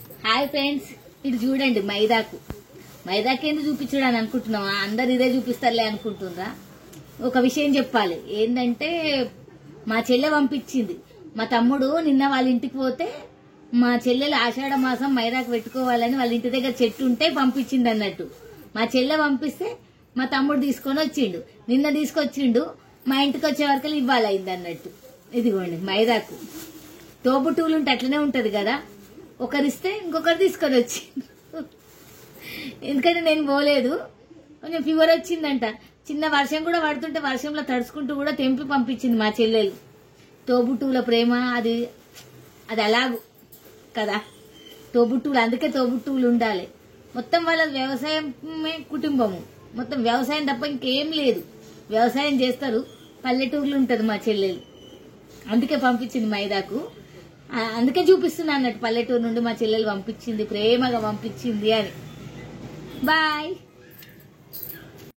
Hi friends, ఇటు చూడండి మైదాకు ఎందుకు చూపించడం అని అనుకుంటున్నావా? అందరు ఇదే చూపిస్తారులే అనుకుంటున్నారా? ఒక విషయం చెప్పాలి. ఏంటంటే మా చెల్లె పంపించింది. మా తమ్ముడు నిన్న వాళ్ళ ఇంటికి పోతే మా చెల్లెలు ఆషాఢ మాసం మైదాకు పెట్టుకోవాలని వాళ్ళ ఇంటి దగ్గర చెట్టు ఉంటే పంపించింది అన్నట్టు. మా చెల్లె పంపిస్తే మా తమ్ముడు తీసుకొని వచ్చిండు. నిన్న తీసుకొచ్చిండు. మా ఇంటికి వచ్చే వరకు ఇవ్వాలైంది అన్నట్టు. ఇదిగోండి మైదాకు. తోబుట్టువులు ఉంటే అట్లనే ఉంటది కదా, ఒకరిస్తే ఇంకొకరు తీసుకొని వచ్చిండు. ఎందుకంటే నేను పోలేదు, కొంచెం ఫీవర్ వచ్చిందంట. చిన్న వర్షం కూడా పడుతుంటే వర్షంలో తడుచుకుంటూ కూడా తెంపి పంపించింది మా చెల్లెలు. తోబుట్టువుల ప్రేమ అది అలాగూ కదా. తోబుట్టువులు, అందుకే తోబుట్టువులు ఉండాలి. మొత్తం వాళ్ళ వ్యవసాయమే కుటుంబము, మొత్తం వ్యవసాయం తప్ప ఇంకేం లేదు. వ్యవసాయం చేస్తారు, పల్లెటూర్లు ఉంటది మా చెల్లెలు. అందుకే పంపించింది మైదాకు. అందుకే చూపిస్తున్నా అన్నట్టు, పల్లెటూరు నుండి మా చెల్లెలు పంపించింది, ప్రేమగా పంపించింది అని. బాయ్.